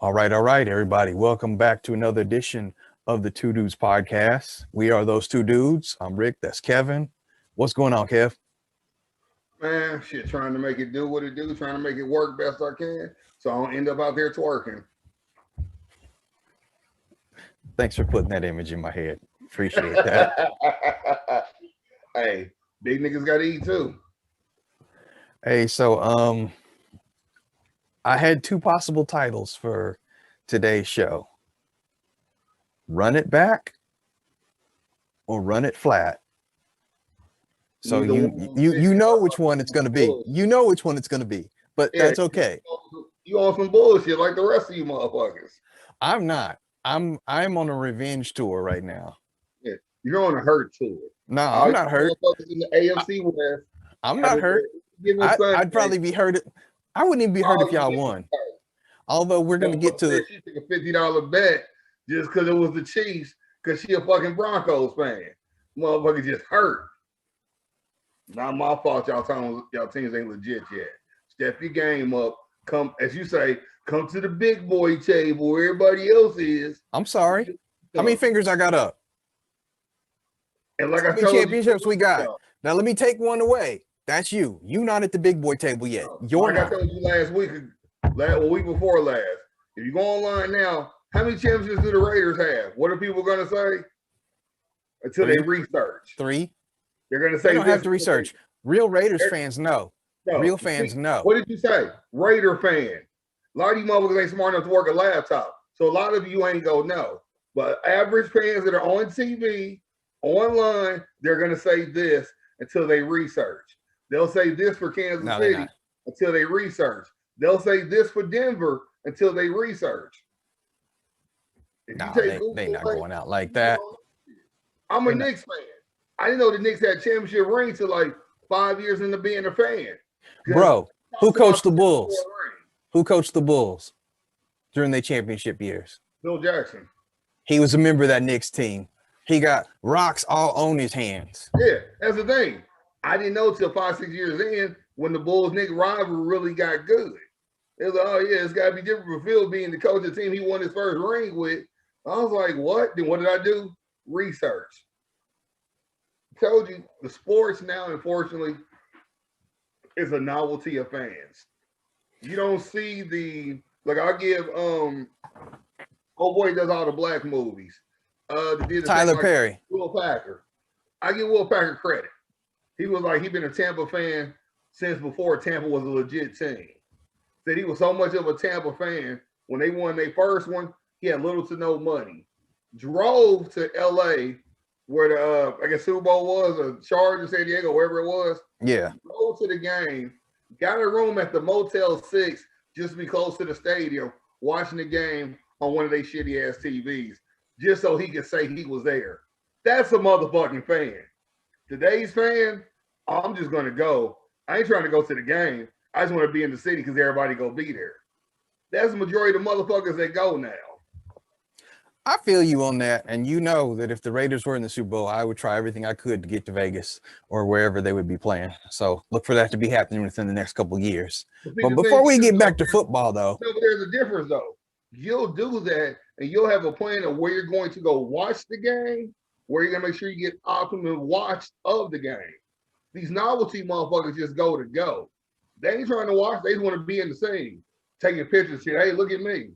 All right, everybody. Welcome back to another edition of the Two Dudes podcast. We are those two dudes. I'm Rick. That's Kevin. What's going on, Kev? Man, shit, trying to make it do what it do, trying to make it work best I can, so I don't end up out there twerking. Thanks for putting that image in my head. Appreciate that. Hey, big niggas got to eat too. Hey, so I had two possible titles for today's show. Run it back or run it flat. So you know which one it's going to be. You know which one it's going to be, but that's okay. You on some bullshit like the rest of you motherfuckers. I'm not. I'm on a revenge tour right now. Yeah, you're on a hurt tour. No, I'm not hurt. In the AFC West. I'm not hurt. I'd probably be hurt. I wouldn't even be hurt if y'all won. Although we're going to get to she took a $50 bet just because it was the Chiefs, because she a fucking Broncos fan. Motherfucker just hurt. Not my fault. Y'all teams ain't legit yet. Step your game up. Come, as you say, come to the big boy table where everybody else is. I'm sorry. How many fingers I got up? And like How many championships we got? Now let me take one away. That's you. You not at the big boy table yet. You're not. I told you last week, week before last. If you go online now, how many championships do the Raiders have? What are people gonna say? Until they research. 3. They're gonna say they don't have to research. Real Raiders fans know. Real fans know. What did you say? Raider fan. A lot of you motherfuckers ain't smart enough to work a laptop. So a lot of you ain't gonna know. But average fans that are on TV, online, they're gonna say this until they research. They'll say this for Kansas City until they research. They'll say this for Denver until they research. No, they not going out like that. I'm a Knicks fan. I didn't know the Knicks had championship rings till like 5 years into being a fan. Bro, who coached the Bulls? Who coached the Bulls during their championship years? Bill Jackson. He was a member of that Knicks team. He got rocks all on his hands. Yeah, that's the thing. I didn't know till 5-6 years in when the Bulls-Knicks rivalry really got good. It was like, oh yeah, it's got to be different for Phil being the coach of the team he won his first ring with. I was like, what? Then what did I do? Research. I told you, the sports now, unfortunately, is a novelty of fans. You don't see I'll give oh boy does all the black movies. Tyler Perry. Will Packer. I give Will Packer credit. He been a Tampa fan since before Tampa was a legit team. Said he was so much of a Tampa fan when they won their first one, he had little to no money. Drove to LA where the I guess Super Bowl was, or Chargers, San Diego, wherever it was. Yeah. Go to the game, got a room at the Motel 6 just to be close to the stadium, watching the game on one of their shitty ass TVs, just so he could say he was there. That's a motherfucking fan. Today's fan, I'm just gonna go. I ain't trying to go to the game. I just want to be in the city because everybody go be there. That's the majority of the motherfuckers that go now. I feel you on that, and you know that if the Raiders were in the Super Bowl, I would try everything I could to get to Vegas or wherever they would be playing. So look for that to be happening within the next couple of years. But before we get back to football, though, there's a difference though. You'll do that, and you'll have a plan of where you're going to go watch the game, where you're gonna make sure you get optimum watch of the game. These novelty motherfuckers just go to go. They ain't trying to watch. They just want to be in the scene, taking pictures. Hey, look at me.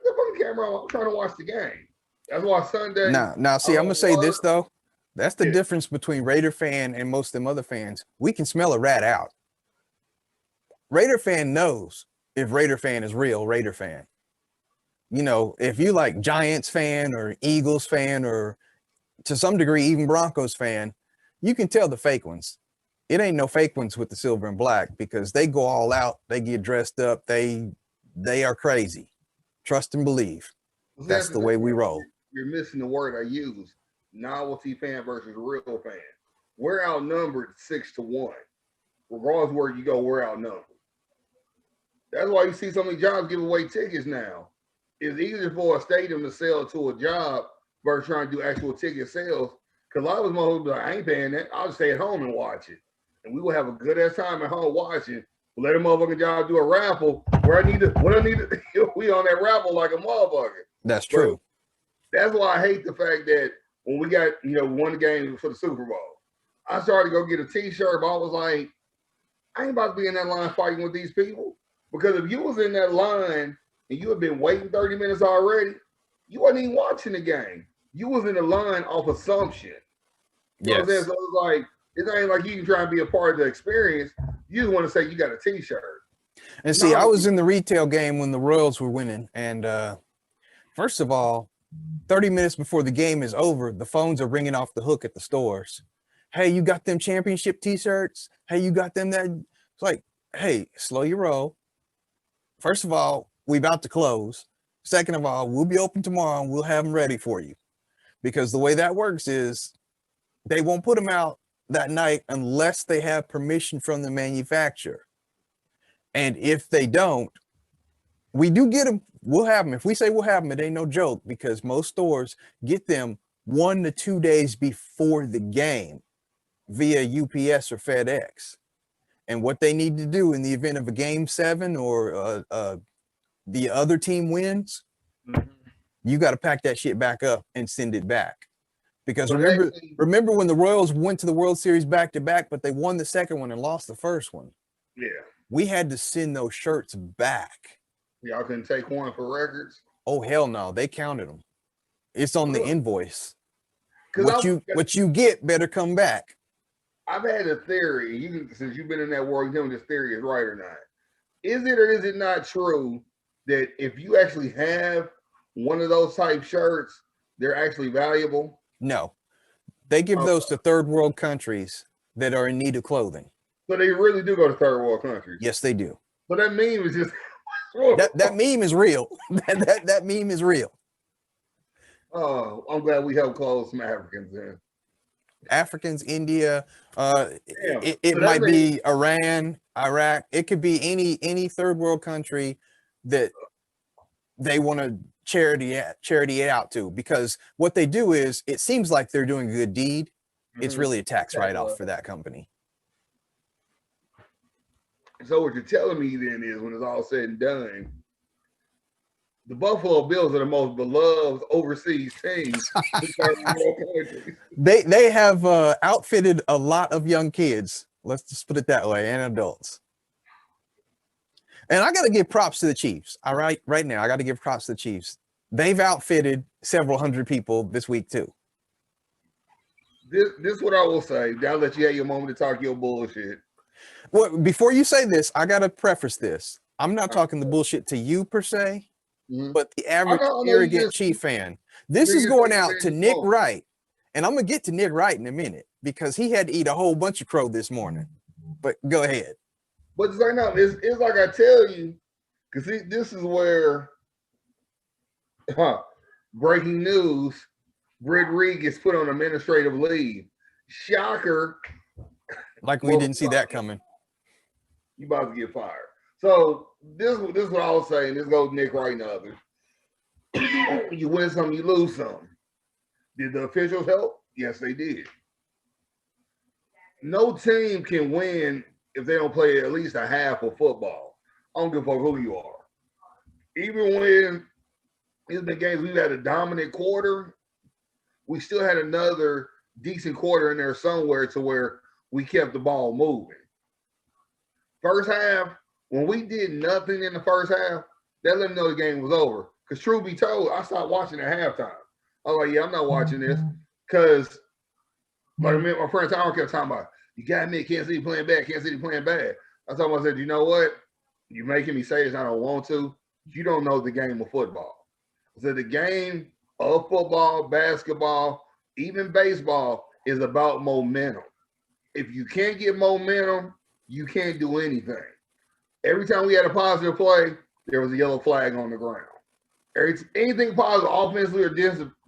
The fucking camera. I'm trying to watch the game. That's why Sunday. Now, see, I'm gonna say this though. That's the difference between Raider fan and most of them other fans. We can smell a rat out. Raider fan knows if Raider fan is real Raider fan. You know, if you like Giants fan or Eagles fan or to some degree even Broncos fan, you can tell the fake ones. It ain't no fake ones with the silver and black because they go all out. They get dressed up. They are crazy. Trust and believe. That's the way we roll. You're missing the word I use. Novelty fan versus real fan. We're outnumbered 6-1. Regardless of where you go, we're outnumbered. That's why you see so many jobs give away tickets now. It's easier for a stadium to sell to a job versus trying to do actual ticket sales. Because a lot of us motherfuckers be like, I ain't paying that. I'll just stay at home and watch it. And we will have a good ass time at home watching. We'll let a motherfucking job do a raffle where I need to, what I need to, we on that rabble like a motherfucker. That's But true. that's why I hate the fact that when we got, won the game for the Super Bowl, I started to go get a T-shirt, but I was like, I ain't about to be in that line fighting with these people. Because if you was in that line and you had been waiting 30 minutes already, you wasn't even watching the game. You was in the line off assumption. You know what I'm saying? Yes. So it's like, it ain't like you can try and be a part of the experience. You just want to say you got a T-shirt. And see, I No. was in the retail game when the Royals were winning. And first of all, 30 minutes before the game is over, the phones are ringing off the hook at the stores. Hey, you got them championship T-shirts? Hey, you got them that? It's like, hey, slow your roll. First of all, we about to close. Second of all, we'll be open tomorrow and we'll have them ready for you. Because the way that works is they won't put them out that night unless they have permission from the manufacturer. And if they don't, we do get them. We'll have them. If we say we'll have them, it ain't no joke because most stores get them 1 to 2 days before the game via UPS or FedEx. And what they need to do in the event of a game 7 or the other team wins, you got to pack that shit back up and send it back. Because remember when the Royals went to the World Series back to back, but they won the second one and lost the first one. Yeah. We had to send those shirts back. Y'all couldn't take one for records? Oh, hell no. They counted them. It's on the invoice. 'Cause What you get better come back. I've had a theory, since you've been in that world, you know this theory is right or not. Is it or is it not true that if you actually have one of those type shirts, they're actually valuable? No. They give those to third world countries that are in need of clothing. So they really do go to third world countries? Yes, they do. So that meme is just... that meme is real. that meme is real. Oh, I'm glad we helped close some Africans in. Africans, India, it might be Iran, Iraq. It could be any third world country that they want to charity it out to, because what they do is it seems like they're doing a good deed. It's really a tax write-off for that company. So what you're telling me then is when it's all said and done, the Buffalo Bills are the most beloved overseas team. They have outfitted a lot of young kids. Let's just put it that way, and adults. And I got to give props to the Chiefs. All right, right now I got to give props to the Chiefs. They've outfitted several hundred people this week too. This is what I will say. I'll let you have your moment to talk your bullshit. Well, before you say this, I got to preface this. I'm not talking the bullshit to you per se, but the average arrogant Chief fan. This is going out to Nick Wright, and I'm gonna get to Nick Wright in a minute because he had to eat a whole bunch of crow this morning. But go ahead. But it's like, no, it's like I tell you, because this is where breaking news: Britt Reed gets put on administrative leave. Shocker! Like we didn't see that coming. You about to get fired. So this is what I was saying. This goes Nick Wright and others. You win some, you lose some. Did the officials help? Yes, they did. No team can win if they don't play at least a half of football. I don't give a fuck who you are. Even when it's been games we've had a dominant quarter, we still had another decent quarter in there somewhere to where we kept the ball moving. First half, when we did nothing in the first half, that let me know the game was over. Because truth be told, I stopped watching at halftime. I was like, yeah, I'm not watching this. Because like my friend Tyron kept talking about, you got to admit Kansas City playing bad, Kansas City playing bad. I told him, I said, you know what? You're making me say this, I don't want to. You don't know the game of football. I said the game of football, basketball, even baseball is about momentum. If you can't get momentum, you can't do anything. Every time we had a positive play, there was a yellow flag on the ground. Anything positive, offensively or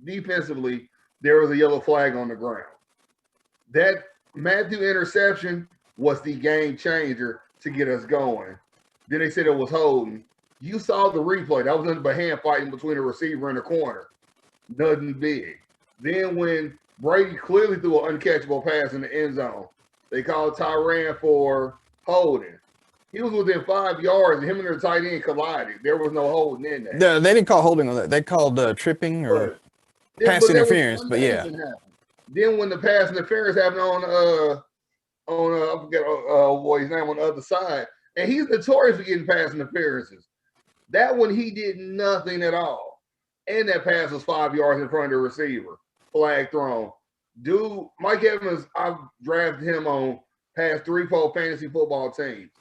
defensively, there was a yellow flag on the ground. That Matthew interception was the game changer to get us going. Then they said it was holding. You saw the replay. That was nothing but hand fighting between a receiver and a corner. Nothing big. Then when Brady clearly threw an uncatchable pass in the end zone, they called Tyrann for holding. He was within 5 yards, and him and their tight end collided. There was no holding in that. No, they didn't call holding on that. They called tripping or pass But there was interference. one But thing yeah, that happened. Then when the pass interference happened on I forget what his name on the other side, and he's notorious for getting pass interferences. That one he did nothing at all, and that pass was 5 yards in front of the receiver. Flag thrown. Dude, Mike Evans, I've drafted him on past 3-4 fantasy football teams.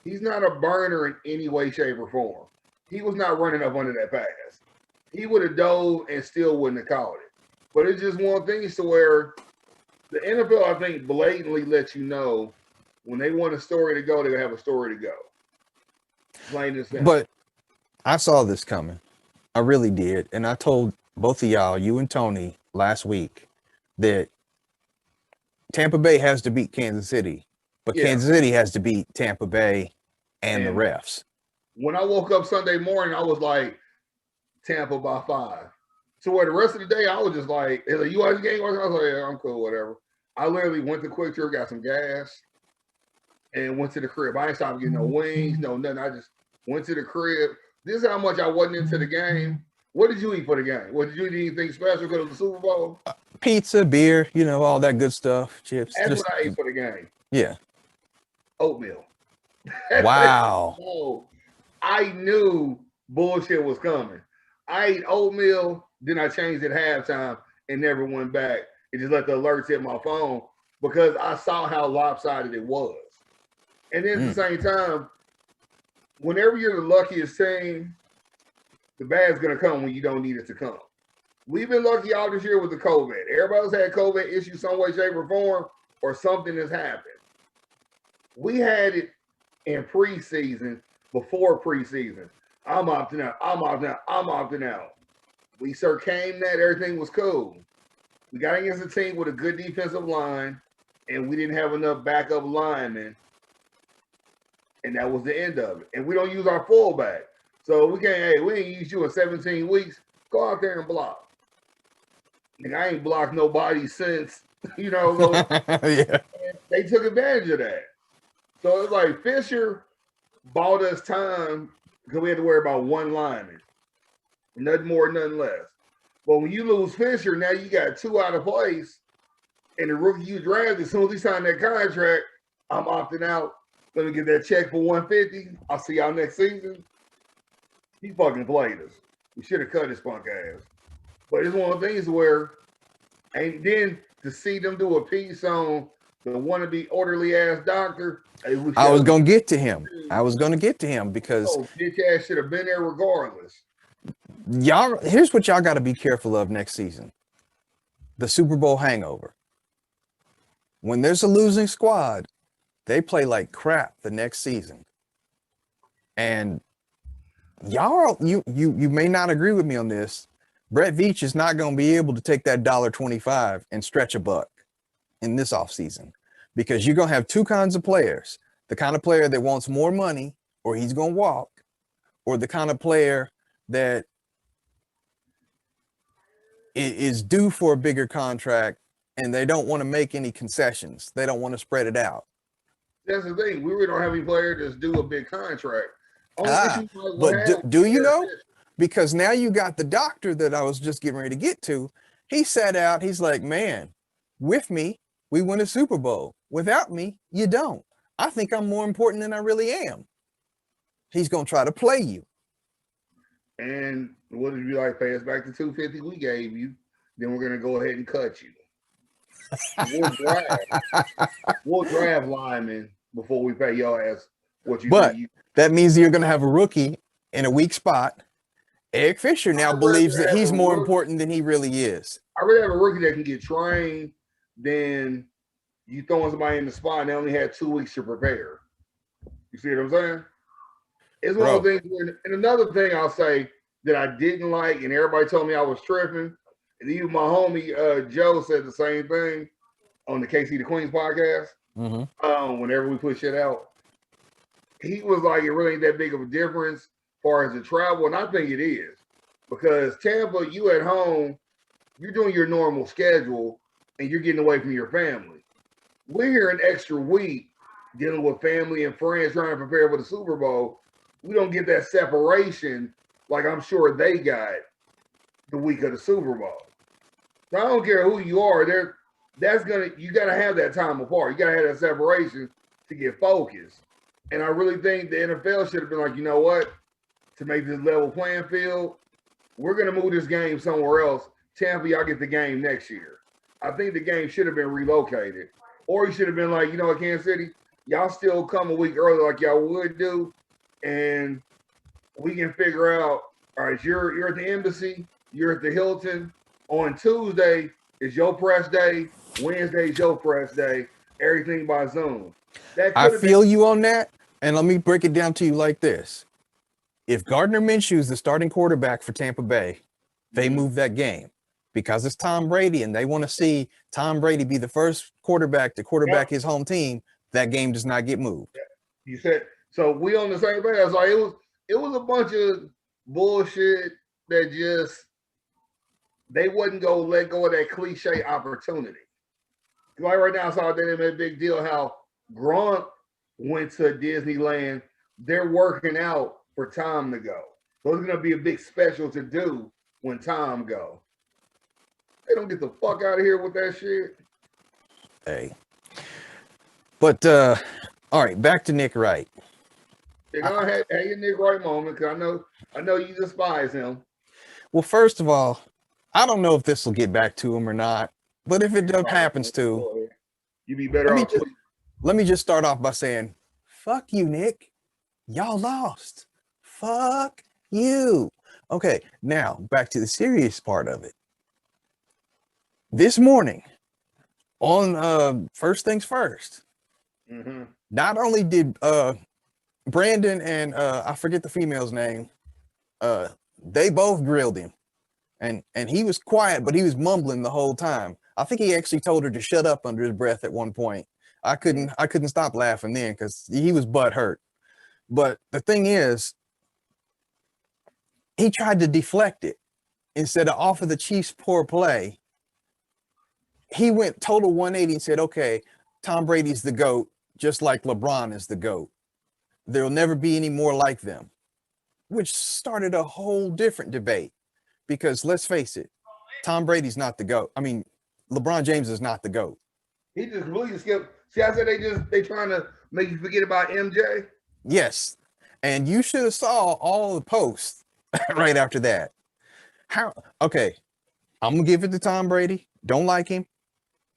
He's not a burner in any way, shape, or form. He was not running up under that pass. He would have dove and still wouldn't have caught it. But it's just one thing to where the NFL, I think, blatantly lets you know when they want a story to go, they have a story to go. Plain and simple. but I saw this coming. I really did, and I told both of y'all, you and Tony, last week, that Tampa Bay has to beat Kansas City, but Yeah. Kansas City has to beat Tampa Bay and the And refs. when I woke up Sunday morning, I was like, Tampa by 5. So where the rest of the day, I was just like, you watch the game? I was like, yeah, I'm cool, whatever. I literally went to Quick Trip, got some gas, and went to the crib. I ain't stopped getting no wings, no nothing. I just went to the crib. This is how much I wasn't into the game. What did you eat for the game? What did you eat anything special because of the Super Bowl? Pizza, beer, all that good stuff, chips. That's Just, what I ate for the game. yeah. Oatmeal. Wow. So I knew bullshit was coming. I ate oatmeal, then I changed at halftime and never went back. It just let the alerts hit my phone because I saw how lopsided it was. And then at the same time, whenever you're the luckiest team, the bad's gonna come when you don't need it to come. We've been lucky all this year with the COVID. Everybody else had COVID issues some way, shape, or form, or something has happened. We had it in preseason, before preseason. I'm opting out. I'm opting out. I'm opting out. We came that everything was cool. We got against a team with a good defensive line, and we didn't have enough backup linemen, and that was the end of it. And we don't use our fullback, so we ain't use you in 17 weeks. Go out there and block. And I ain't blocked nobody since Yeah. They took advantage of that. So it's like Fisher bought us time because we had to worry about one lineman. Nothing more, nothing less. But when you lose Fisher, now you got 2 out of place. And the rookie you drafted, as soon as he signed that contract, I'm opting out. Let me get that check for $150. I'll see y'all next season. He fucking played us. We should have cut his punk ass. But it's one of the things where, and then to see them do a piece on the wannabe orderly ass doctor. I was going to get to him. Because bitch ass should have been there regardless. Y'all, here's what y'all got to be careful of next season. The Super Bowl hangover. When there's a losing squad, they play like crap the next season. And y'all, you may not agree with me on this. Brett Veach is not going to be able to take that $1.25 and stretch a buck in this offseason, because you're going to have 2 kinds of players. The kind of player that wants more money, or he's going to walk, or the kind of player that is due for a bigger contract and they don't want to make any concessions. They don't want to spread it out. That's the thing. We really don't have any player that's due a big contract. But do you know? Because now you got the doctor that I was just getting ready to get to. He sat out. He's like, man, with me, we win a Super Bowl. Without me, you don't. I think I'm more important than I really am. He's going to try to play you. And what did you like? Pay us back the $250 we gave you. Then we're going to go ahead and cut you. We'll draft linemen before we pay your ass what you. But that means you're going to have a rookie in a weak spot. Eric Fisher now believes that he's more important than he really is. I'd rather have a rookie that can get trained than you throwing somebody in the spot and they only had 2 weeks to prepare. You see what I'm saying? It's one of the things. And another thing I'll say that I didn't like, and everybody told me I was tripping, and even my homie Joe said the same thing on the KC the Queens podcast. Whenever we put shit out, he was like, it really ain't that big of a difference as far as the travel, and I think it is, because Tampa, you at home, you're doing your normal schedule, and you're getting away from your family. We're here an extra week, dealing with family and friends trying to prepare for the Super Bowl, we don't get that separation like I'm sure they got the week of the Super Bowl. So I don't care who you are, you gotta have that time apart. You gotta have that separation to get focused. And I really think the NFL should have been like, you know what? To make this level playing field, we're gonna move this game somewhere else. Tampa, y'all get the game next year. I think the game should have been relocated. Or you should have been like, you know what, Kansas City, y'all still come a week early like y'all would do. And we can figure out, all right, you're at the embassy, you're at the Hilton. On Tuesday is your press day. Wednesday is your press day. Everything by Zoom. I feel you on that. And let me break it down to you like this. If Gardner Minshew is the starting quarterback for Tampa Bay, they move that game because it's Tom Brady and they want to see Tom Brady be the first quarterback to quarterback his home team. That game does not get moved. You said so. We on the same page. I was like, it was a bunch of bullshit that just they wouldn't go let go of that cliche opportunity. Like right now, I saw that in a big deal how Gronk went to Disneyland. They're working out for Tom to go. So it's gonna be a big special to do when Tom go. They don't get the fuck out of here with that shit. Hey. But all right, back to Nick Wright. They're gonna have your Nick Wright moment because I know you despise him. Well, first of all, I don't know if this will get back to him or not, but if it happens to, you'd be better off. Let me just start off by saying, fuck you, Nick. Y'all lost. Fuck you. Okay, now back to the serious part of it. This morning, on First Things First, not only did Brandon and I forget the female's name, they both grilled him. And he was quiet, but he was mumbling the whole time. I think he actually told her to shut up under his breath at one point. I couldn't stop laughing then because he was butthurt. But the thing is, he tried to deflect it instead of offer the Chiefs poor play. He went total 180 and said, okay, Tom Brady's the GOAT, just like LeBron is the GOAT. There'll never be any more like them, which started a whole different debate. Because let's face it, Tom Brady's not the GOAT. I mean, LeBron James is not the GOAT. He just really skipped. See, I said they trying to make you forget about MJ. Yes, and you should have saw all the posts right after that. Okay, I'm gonna give it to Tom Brady. Don't like him,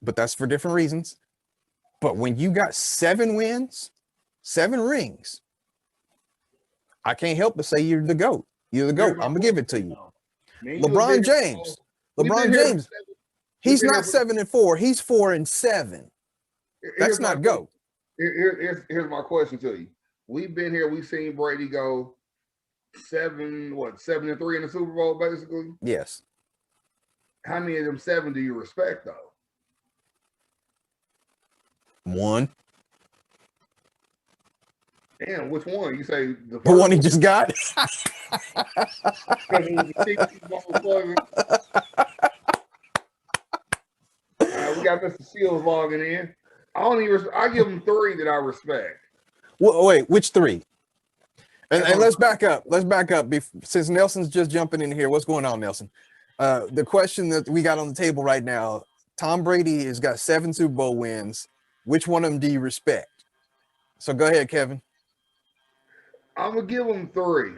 but that's for different reasons. But when you got 7 wins, 7 rings, I can't help but say you're the GOAT. You're the GOAT. I'm gonna give it to you. LeBron James. He's not 7-4. He's 4-7. That's not GOAT. Here's my question to you. We've been here. We've seen Brady go 7-3 in the Super Bowl, basically. Yes. How many of them 7 do you respect, though? 1. Damn, which one? You say the one he just got? We got Mr. Seals logging in. I give him 3 that I respect. Well, wait, which 3? And let's back up. Let's back up. Since Nelson's just jumping in here, what's going on, Nelson? The question that we got on the table right now: Tom Brady has got 7 Super Bowl wins. Which one of them do you respect? So go ahead, Kevin. I'm gonna give him 3.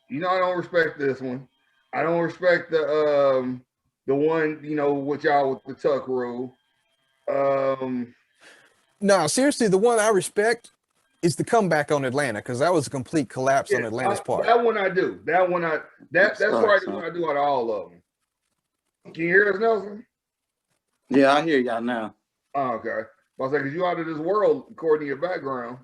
You know, I don't respect this one. I don't respect the one, you know, with y'all with the tuck rule. No, seriously, the one I respect is the comeback on Atlanta, because that was a complete collapse on Atlanta's part. That one I do. That's probably the one I do out of all of them. Can you hear us, Nelson? Yeah, I hear y'all now. Oh, okay. I was like, because you out of this world according to your background.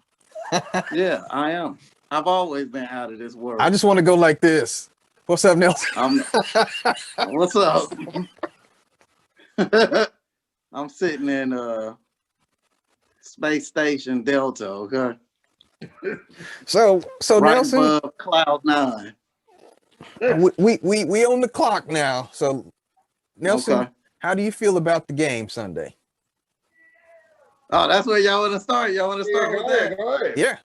Yeah, I am. I've always been out of this world. I just want to go like this. What's up, Nelson? What's up? I'm sitting in Space Station Delta, okay? So right Nelson, above Cloud 9. we on the clock now. So Nelson, okay. How do you feel about the game Sunday? Oh, that's where y'all want to start. Y'all want to Yeah, start go with ahead, that? go ahead. Yeah.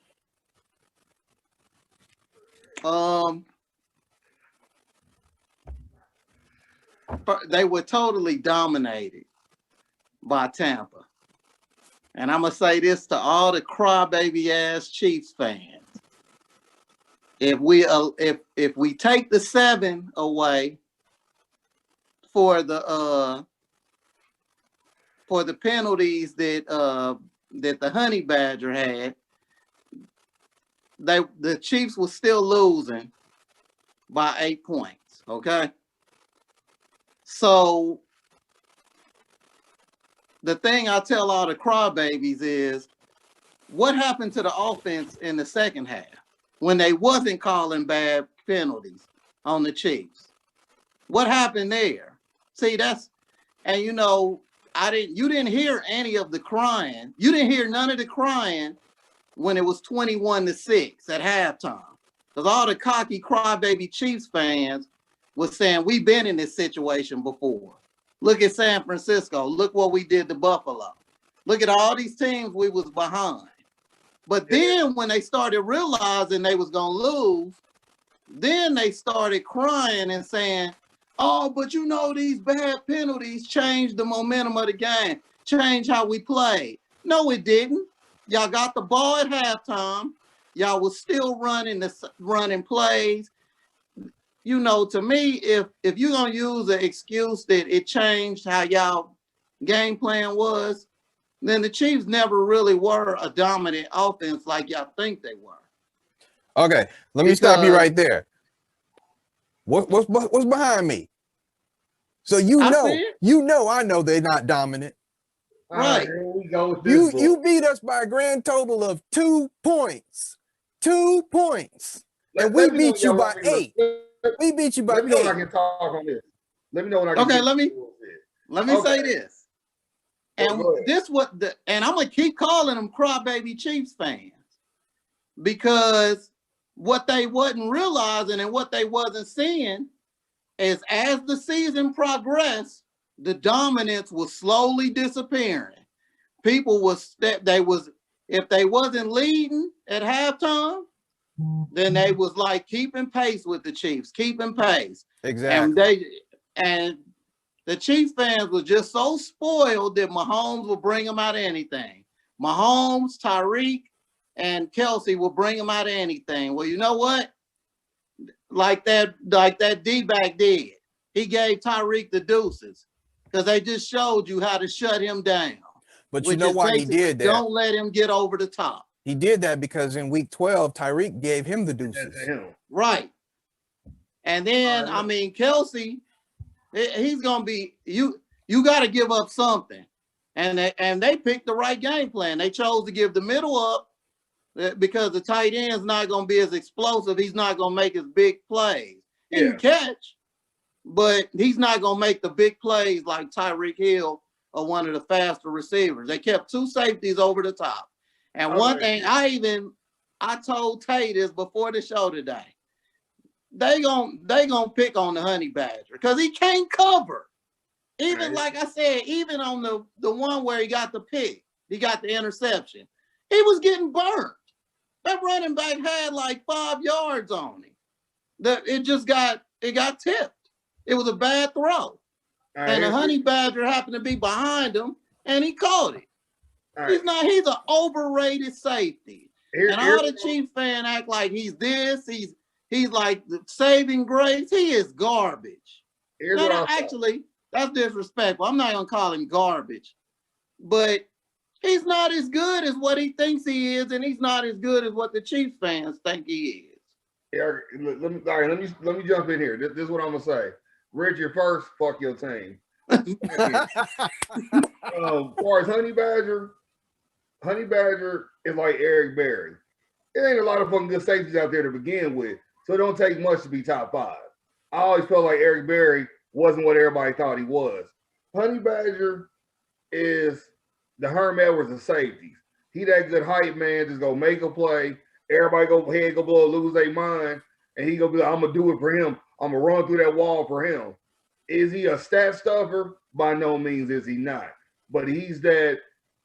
They were totally dominated by Tampa. And I'm gonna say this to all the crybaby ass Chiefs fans. If we take the 7 away for the penalties that the Honey Badger had, the Chiefs were still losing by 8 points. Okay. So the thing I tell all the crybabies is, what happened to the offense in the second half when they wasn't calling bad penalties on the Chiefs? What happened there? See, and you didn't hear any of the crying. You didn't hear none of the crying when it was 21-6 at halftime. Because all the cocky crybaby Chiefs fans was saying, we've been in this situation before. Look at San Francisco. Look what we did to Buffalo. Look at all these teams we was behind. But then when they started realizing they was going to lose, then they started crying and saying, oh, but these bad penalties changed the momentum of the game, changed how we played. No, it didn't. Y'all got the ball at halftime. Y'all was still running plays. To me, if you're going to use the excuse that it changed how y'all game plan was, then the Chiefs never really were a dominant offense like y'all think they were. Okay, let me stop you right there. What's behind me? So I know they're not dominant. Right. Here we go with this you beat us by a grand total of 2 points. 2 points. And we beat you by 8. We beat you by 8. Let me know when I can talk on this. Let me know when I can. Okay, let me say this. And and I'm gonna keep calling them crybaby Chiefs fans, because what they wasn't realizing and what they wasn't seeing is, as the season progressed, the dominance was slowly disappearing. People if they wasn't leading at halftime, then they was like keeping pace with the Chiefs, keeping pace. Exactly. And the Chiefs fans were just so spoiled that Mahomes will bring them out of anything. Mahomes, Tyreek, and Kelsey will bring them out of anything. Well, you know what? Like that D-back did. He gave Tyreek the deuces because they just showed you how to shut him down. But you know why he did that? Don't let him get over the top. He did that because in week 12, Tyreek gave him the deuces. Right. And then, Kelsey, he's going to be, you got to give up something. And they picked the right game plan. They chose to give the middle up because the tight end's not going to be as explosive. He's not going to make as big plays. He can catch, but he's not going to make the big plays like Tyreek Hill or one of the faster receivers. They kept 2 safeties over the top. And one thing I told Tay this before the show today, they gonna pick on the Honey Badger because he can't cover. Even like I said, even on the one where he got the pick, he got the interception, he was getting burnt. That running back had like 5 yards on him. It got tipped. It was a bad throw. And the Honey Badger happened to be behind him and he caught it. He's an overrated safety. And all the Chiefs fan act like he's this, he's like the saving grace. He is garbage. That's disrespectful. I'm not gonna call him garbage, but he's not as good as what he thinks he is, and he's not as good as what the Chiefs fans think he is. Let me jump in here. This is what I'm gonna say. Richard, first, fuck your team. As far as Honey Badger is like Eric Berry. It ain't a lot of fucking good safeties out there to begin with, so it don't take much to be top 5. I always felt like Eric Berry wasn't what everybody thought he was. Honey Badger is the Herm Edwards of safeties. He that good hype man, just go make a play. Everybody go blow, lose their mind, and he gonna be like, I'm gonna do it for him. I'm gonna run through that wall for him. Is he a stat stuffer? By no means is he not. But he's that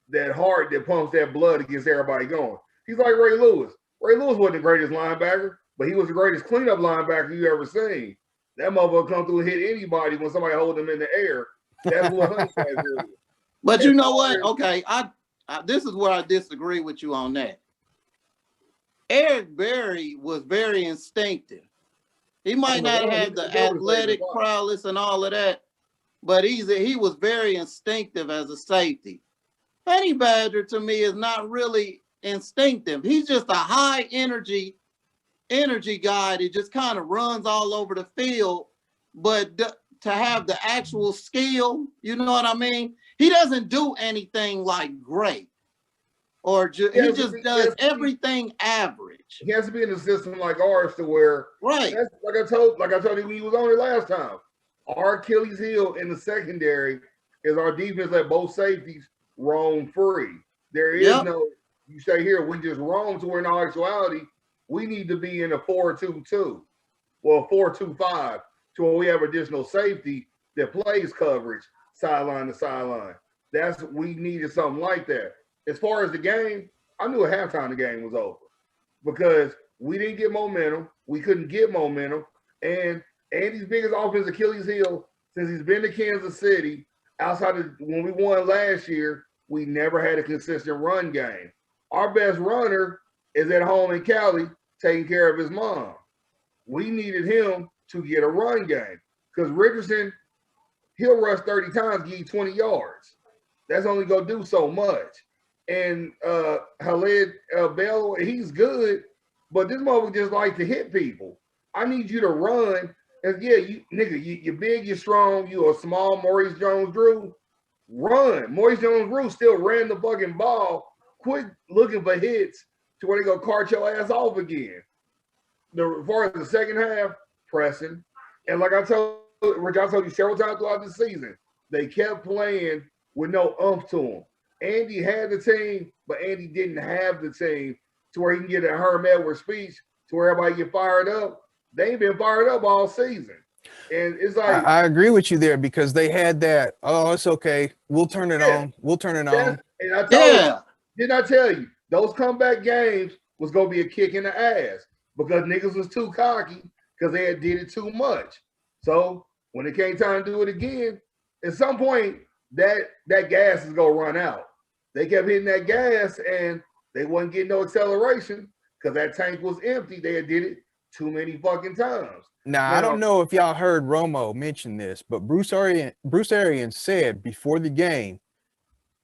that heart that pumps that blood that gets everybody going. He's like Ray Lewis. Ray Lewis wasn't the greatest linebacker, but he was the greatest cleanup linebacker you ever seen. That motherfucker come through and hit anybody when somebody hold him in the air. That's what Hunchback is. But you know what? Okay, I this is where I disagree with you on that. Eric Berry was very instinctive. He might not have the athletic prowess and all of that, but he was very instinctive as a safety. Honey Badger to me is not really instinctive. He's just a high energy guy that just kind of runs all over the field, but to have the actual skill, you know what I mean? He doesn't do anything like great, or he just does everything average. He has to be in a system like ours to where, right? That's, like I told you when he was on it last time. Our Achilles heel in the secondary is our defense let both safeties roam free. There is no, you say here, we just roam to where in all actuality, we need to be in a 4-2-2, well, 4-2-5, to where we have additional safety that plays coverage sideline to sideline. We needed something like that. As far as the game, I knew at halftime the game was over because we didn't get momentum. We couldn't get momentum. And Andy's biggest offensive Achilles heel since he's been to Kansas City, outside of when we won last year, we never had a consistent run game. Our best runner is at home in Cali taking care of his mom. We needed him to get a run game because Richardson, he'll rush 30 times, give you 20 yards. That's only going to do so much. And Khalid Bell, he's good, but this motherfucker just like to hit people. I need you to run. And yeah, you're big, you're strong, you're a small Maurice Jones-Drew. Run. Maurice Jones-Drew still ran the fucking ball. Quit looking for hits to where they go cart your ass off again. As far as the second half, pressing. And like I told Rich, I told you several times throughout the season, they kept playing with no umph to them. Andy had the team, but Andy didn't have the team to where he can get a Herm Edwards speech to where everybody get fired up. They ain't been fired up all season. And it's like I agree with you there because they had that, oh, it's okay. We'll turn it on. We'll turn it on. And I told you, didn't I tell you, those comeback games was going to be a kick in the ass because niggas was too cocky because they had did it too much. So when it came time to do it again, at some point, that gas is going to run out. They kept hitting that gas and they wasn't getting no acceleration because that tank was empty. They had did it too many fucking times. Now, I don't know if y'all heard Romo mention this, but Bruce Arians said before the game,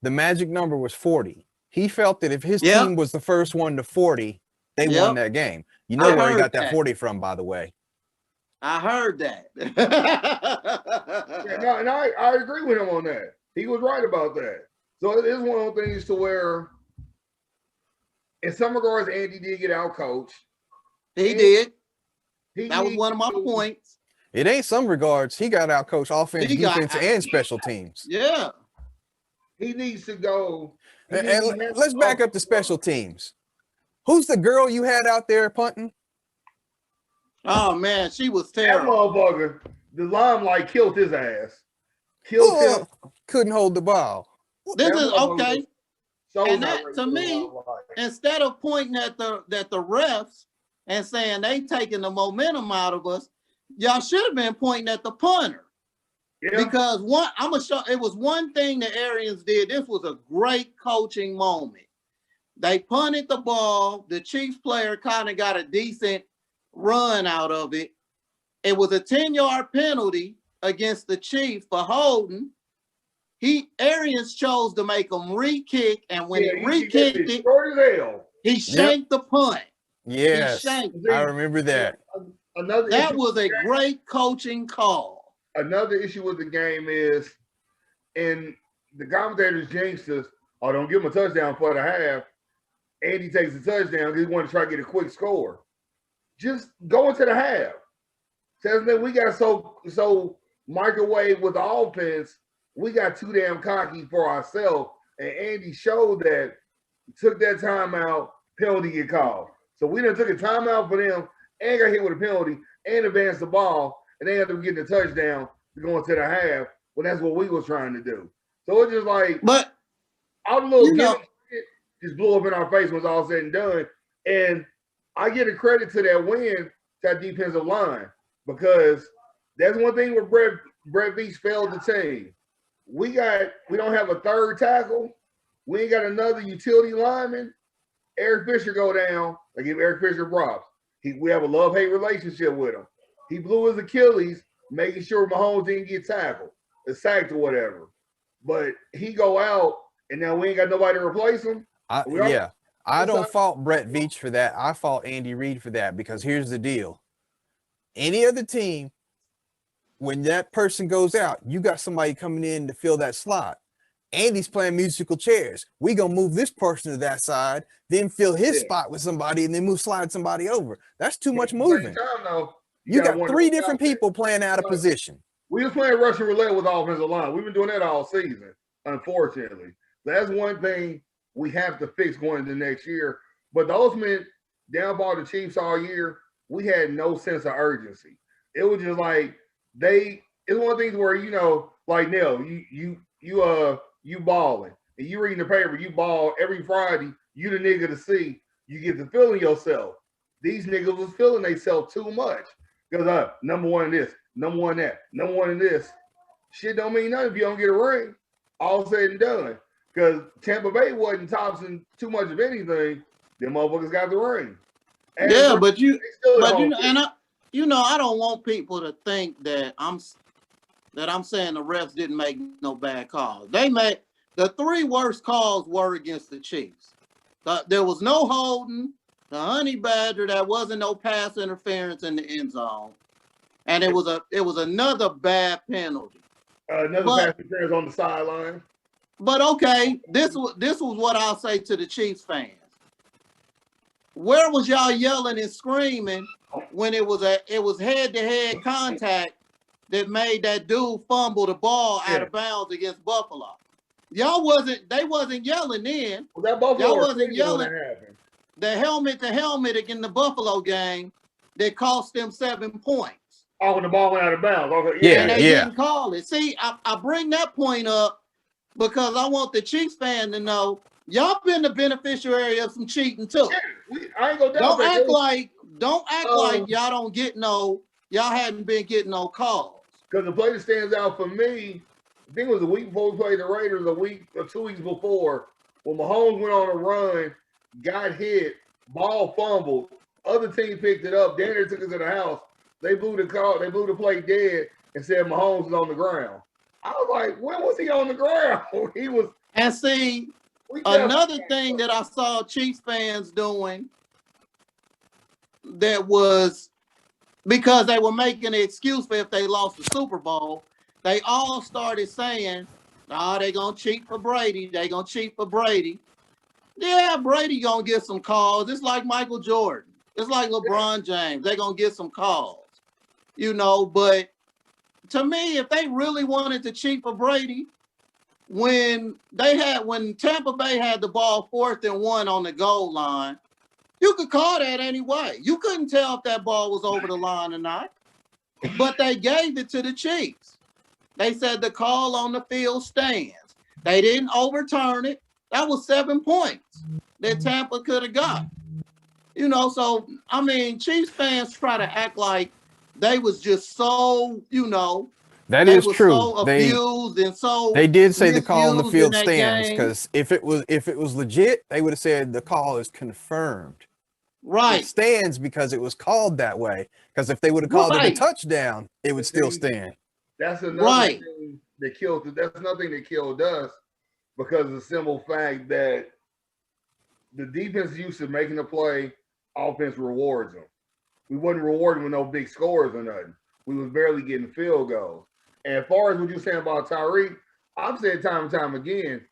the magic number was 40. He felt that if his team was the first one to 40, they won that game. You know where he got that 40 from, by the way. I heard that. And I agree with him on that. He was right about that. So it is one of those things to where, in some regards, Andy did get out coached. He did. That was one of my points. It ain't some regards. He got out coached offense, defense, and special teams. Yeah. He needs to go. And let's back up to special teams. Who's the girl you had out there punting? Oh, man, she was terrible. That motherfucker, the limelight killed his ass. Killed him. Couldn't hold the ball. This is okay. And that, to me, instead of pointing at the refs and saying they taking the momentum out of us, y'all should have been pointing at the punter. Yeah. Because it was one thing the Arians did. This was a great coaching moment. They punted the ball. The Chiefs player kind of got a decent run out of it. It was a 10-yard penalty against the Chiefs for holding. Arians chose to make him re-kick, and when he re-kicked it, he shanked the punt. Yes, I remember that. That was a great coaching call. Another issue with the game is, and the commentators jinxed us, oh, don't give him a touchdown for the half. Andy takes a touchdown because he wanted to try to get a quick score. Just go into the half. Says that we got so microwave with the offense, we got too damn cocky for ourselves. And Andy showed that, took that timeout, penalty get called. So we done took a timeout for them and got hit with a penalty and advanced the ball, and they had to get the touchdown to go into the half when that's what we was trying to do. So it's just like, but all the little You know- shit just blew up in our face when it's all said and done. And I give a credit to that win, to that defensive line, because that's one thing where Brett Veach failed the team. We don't have a third tackle. We ain't got another utility lineman. Eric Fisher go down. I give Eric Fisher props. We have a love-hate relationship with him. He blew his Achilles, making sure Mahomes didn't get tackled, or sacked or whatever. But he go out, and now we ain't got nobody to replace him. I don't fault Brett Veach for that. I fault Andy Reid for that, because here's the deal. Any other team, when that person goes out, you got somebody coming in to fill that slot. Andy's playing musical chairs. We gonna move this person to that side, then fill his spot with somebody, and then slide somebody over. That's too much moving. Time, though, you got 3 different people playing out of position. We was playing Russian roulette with offensive line. We've been doing that all season, unfortunately. That's one thing we have to fix going into next year. But the ultimate downfall of the Chiefs all year, we had no sense of urgency. It was just like it's one of the things where, like Nell, you balling and you reading the paper, you ball every Friday, you the nigga to see, you get to feeling yourself. These niggas was feeling themselves too much. Because number one in this, number one in that, number one in this. Shit don't mean nothing if you don't get a ring. All said and done. Because Tampa Bay wasn't tossing too much of anything. Them motherfuckers got the ring. And yeah, I don't want people to think that I'm saying the refs didn't make no bad calls. They made the 3 worst calls were against the Chiefs. There was no holding, the honey badger, there wasn't no pass interference in the end zone, and it was another bad penalty. Pass interference on the sideline. But okay, this was what I'll say to the Chiefs fans. Where was y'all yelling and screaming when it was head-to-head contact that made that dude fumble the ball out of bounds against Buffalo? They wasn't yelling then. Well, that Buffalo y'all wasn't yelling. The helmet to helmet against the Buffalo game that cost them 7 points. Oh, when the ball went out of bounds. Okay. Yeah, and they didn't call it. See, I bring that point up because I want the Chiefs fan to know y'all been the beneficiary of some cheating too. Yeah, I ain't gonna doubt Don't act like y'all hadn't been getting no calls. Because the play that stands out for me, I think it was the week before we played the Raiders, a week or 2 weeks before, when Mahomes went on a run, got hit, ball fumbled, other team picked it up, Danner took it to the house. They blew the play dead and said Mahomes was on the ground. I was like, when was he on the ground? He was. And see, another thing that I saw Chiefs fans doing that was because they were making an excuse for if they lost the Super Bowl, they all started saying, they're going to cheat for Brady. They're going to cheat for Brady. Yeah, Brady going to get some calls. It's like Michael Jordan. It's like LeBron James. They're going to get some calls. But to me, if they really wanted to cheat for Brady, when Tampa Bay had the ball 4th and 1 on the goal line, you could call that anyway. You couldn't tell if that ball was over the line or not. But they gave it to the Chiefs. They said the call on the field stands. They didn't overturn it. That was 7 points that Tampa could have got. So, Chiefs fans try to act like they was just so, That is true. So abused and so they did say the call on the field stands, because if it was legit, they would have said the call is confirmed. Right. It stands because it was called that way. Because if they would have called it a touchdown, it would still stand. That's another thing that killed. That's nothing that killed us, because of the simple fact that the defense is used to making a play, offense rewards them. We wasn't rewarding with no big scores or nothing. We was barely getting field goals. And as far as what you're saying about Tyreek, I've said time and time again,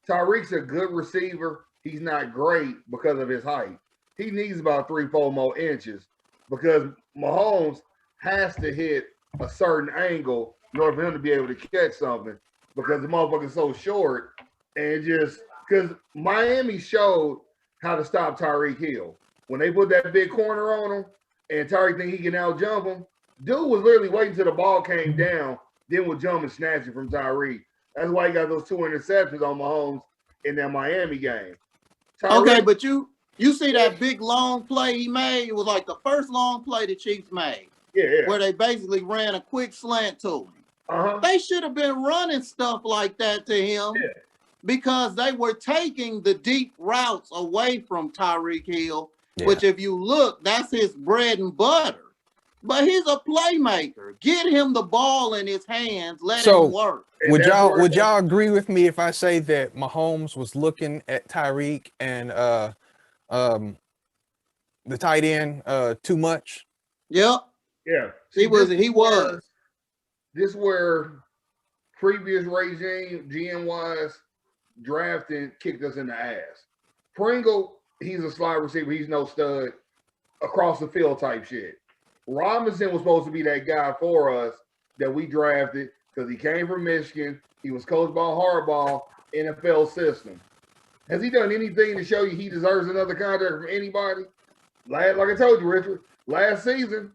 Tyreek's a good receiver. He's not great because of his height. He needs about 3-4 more inches, because Mahomes has to hit a certain angle in order for him to be able to catch something, because the motherfucker's so short. And just because Miami showed how to stop Tyreek Hill. When they put that big corner on him and Tyreek think he can out jump him, dude was literally waiting till the ball came down, then would jump and snatch it from Tyreek. That's why he got those 2 interceptions on Mahomes in that Miami game. Okay, Tyreek, but you see that big long play he made? It was like the first long play the Chiefs made, yeah. where they basically ran a quick slant to him. Uh-huh. They should have been running stuff like that to him Yeah. because they were taking the deep routes away from Tyreek Hill, Yeah. which if you look, that's his bread and butter. But he's a playmaker. Get him the ball in his hands. Let him work. And Would that's y'all where- agree with me if I say that Mahomes was looking at Tyreek and the tight end too much? Yep. Yeah. He was. This where previous regime, GM wise, drafting kicked us in the ass. Pringle, he's a slot receiver. He's no stud across the field type shit. Robinson was supposed to be that guy for us that we drafted because he came from Michigan. He was coached by Harbaugh, NFL system. Has he done anything to show you he deserves another contract from anybody? Like I told you, Richard, last season,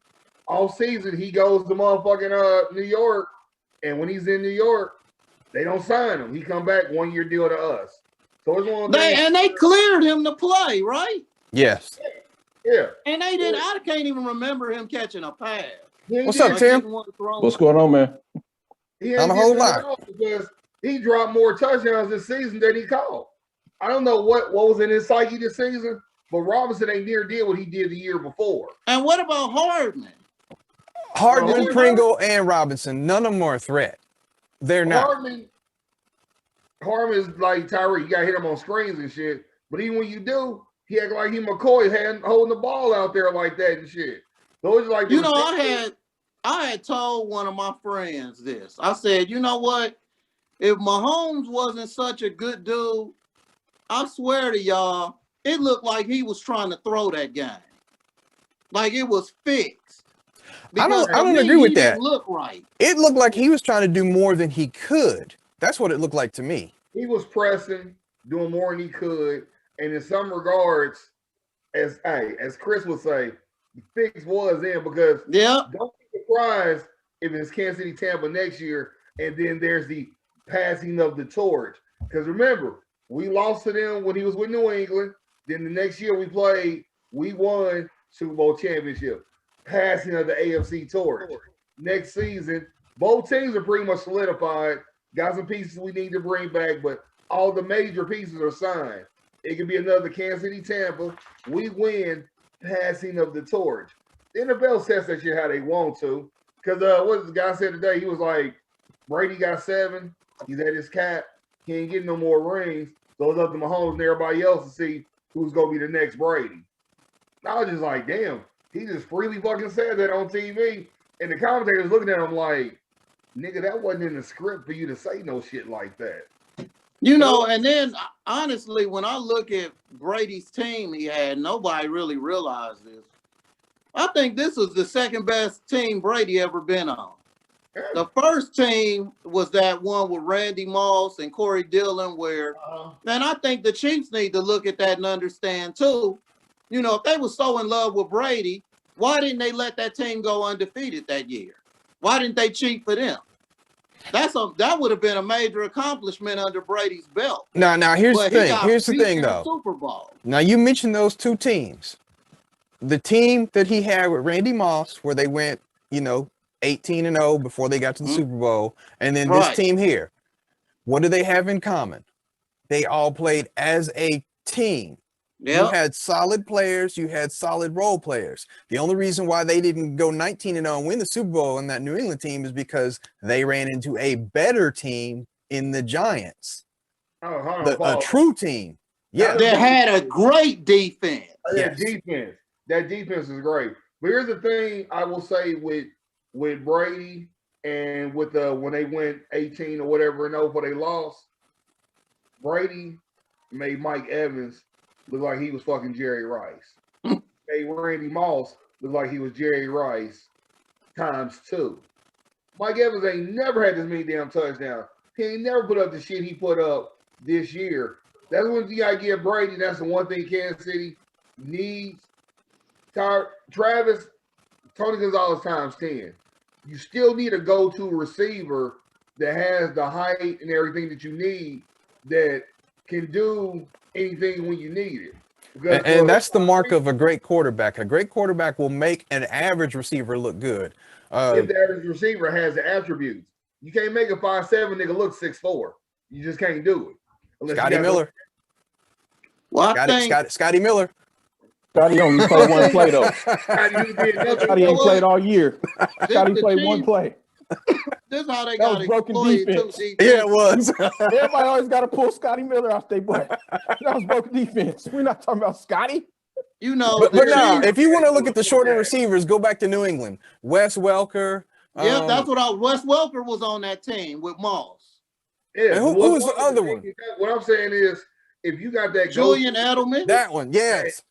all season, he goes to motherfucking New York, and when he's in New York, they don't sign him. He come back 1 year deal to us. So it's one of They cleared him to play, right? Yes. Yeah. And they did. I can't even remember him catching a pass. What's up, Tim? What's going on, man? He Not ain't a whole getting lot. it off because he dropped more touchdowns this season than he caught. I don't know what was in his psyche this season, but Robinson ain't near did what he did the year before. And what about Hardman? Hardman, Oh, Pringle, and Robinson, none of them are a threat. They're not. Hardman is like Tyreek. You got to hit him on screens and shit. But even when you do, he act like he McCoy holding the ball out there like that and shit. So it's like I had told one of my friends this. I said, you know what? If Mahomes wasn't such a good dude, I swear to y'all, it looked like he was trying to throw that game. Like it was fixed. I don't to me, agree with he that. didn't look right. It looked like he was trying to do more than he could. That's what it looked like to me. He was pressing, doing more than he could, and in some regards, as Chris would say, the fix was in because Yeah. don't be surprised if it's Kansas City, Tampa next year, and then there's the passing of the torch. Because remember, we lost to them when he was with New England. Then the next year we won Super Bowl championship. Passing of the AFC torch. Next season, both teams are pretty much solidified. Got some pieces we need to bring back, but all the major pieces are signed. It could be another Kansas City, Tampa. We win, passing of the torch. The NFL sets that shit how they want to. Because what the guy said today, he was like, Brady got 7. He's at his cap. He ain't getting no more rings. So it's up to Mahomes and everybody else to see who's going to be the next Brady. I was just like, damn. He just freely fucking said that on TV. And the commentators looking at him like, nigga, that wasn't in the script for you to say no shit like that. You know, and then honestly, when I look at Brady's team he had, nobody really realized this. I think this was the second best team Brady ever been on. The first team was that one with Randy Moss and Corey Dillon where, and I think the Chiefs need to look at that and understand too. You know, if they were so in love with Brady, why didn't they let that team go undefeated that year? Why didn't they cheat for them? That would have been a major accomplishment under Brady's belt. Now here's the thing. Here's the beat thing in the though. Super Bowl. Now you mentioned those two teams. The team that he had with Randy Moss, where they went, 18-0 before they got to the Super Bowl, and then this team here. What do they have in common? They all played as a team. Yep. You had solid players, you had solid role players. The only reason why they didn't go 19-0 and win the Super Bowl in that New England team is because they ran into a better team in the Giants. A true team. Yeah. They had a great defense. That defense is great. But here's the thing I will say with Brady and with when they went 18 or whatever and over they lost, Brady made Mike Evans look like he was fucking Jerry Rice. Made Randy Moss look like he was Jerry Rice ×2. Mike Evans ain't never had this many damn touchdowns. He ain't never put up the shit he put up this year. That's when you gotta give Brady. That's the one thing Kansas City needs. Travis, Tony Gonzalez ×10. You still need a go-to receiver that has the height and everything that you need that can do anything when you need it. Because And that's the mark of a great quarterback. A great quarterback will make an average receiver look good. If the average receiver has the attributes, you can't make a 5'7" nigga look 6'4". You just can't do it. Unless Scotty Miller. Well, I think Scotty Miller. Scotty only played one play though. Scotty ain't played all year. Scotty played one play. this is how they That got was broken exploited too. defense. Yeah, it was. Everybody always got to pull Scotty Miller off their butt. That was broken defense. We're not talking about Scotty. You know, But the no, Chiefs- if you want to look at the shorter receivers, go back to New England. Wes Welker. yeah, that's what Wes Welker was on that team with Moss. Yeah, And who was the other one? What I'm saying is, if you got that Julian Edelman. That one, yes.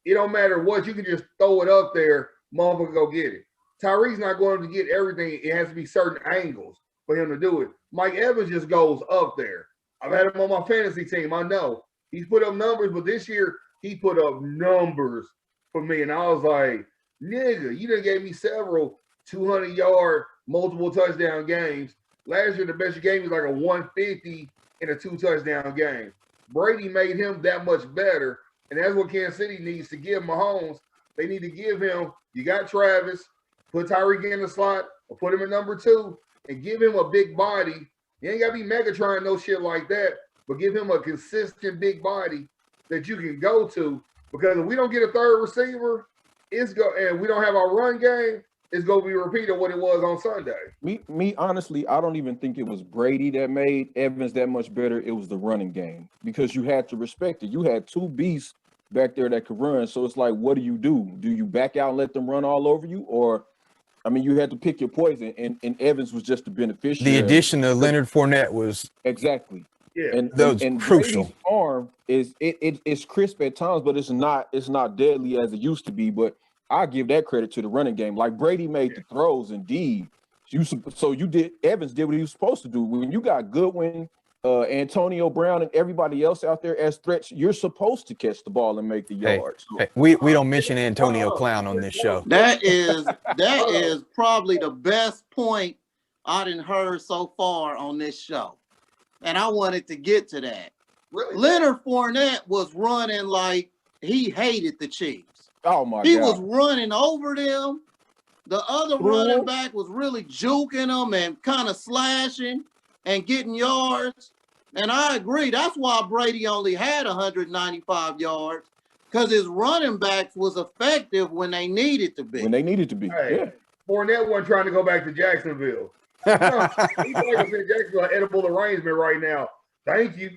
it don't matter what, you can just throw it up there, motherfucker go get it. Tyreek's not going to get everything. It has to be certain angles for him to do it. Mike Evans just goes up there. I've had him on my fantasy team. I know he's put up numbers, but this year he put up numbers for me. And I was like, nigga, you done gave me several 200-yard, multiple touchdown games. Last year, the best you gave me was like a 150 in a 2-touchdown game. Brady made him that much better. And that's what Kansas City needs to give Mahomes. They need to give him, you got Travis, put Tyreek in the slot, or put him in number 2, and give him a big body. You ain't got to be Megatron, no shit like that, but give him a consistent big body that you can go to. Because if we don't get a third receiver, and we don't have our run game, it's going to be repeated what it was on Sunday. Me, honestly, I don't even think it was Brady that made Evans that much better. It was the running game because you had to respect it. You had two beasts back there that could run. So it's like, what do? Do you back out and let them run all over you? Or, I mean, you had to pick your poison, and Evans was just the beneficiary. The addition of Leonard Fournette was exactly. Yeah, And that was crucial. Brady's arm is it's crisp at times, but it's not deadly as it used to be. But I give that credit to the running game. Like Brady made the throws, indeed. Evans did what he was supposed to do. When you got Goodwin, Antonio Brown, and everybody else out there as threats, you're supposed to catch the ball and make the yards. Hey, we don't mention Antonio Clown on this show. That is probably the best point I done heard so far on this show. And I wanted to get to that. really. Leonard Fournette was running like he hated the Chiefs. Oh my He God! was running over them. The other running back was really juking them and kind of slashing and getting yards. And I agree. That's why Brady only had 195 yards, because his running backs was effective when they needed to be. When they needed to be. Hey, Yeah. Fournette wasn't trying to go back to Jacksonville. He's like in Jacksonville, edible arrangement right now. Thank you.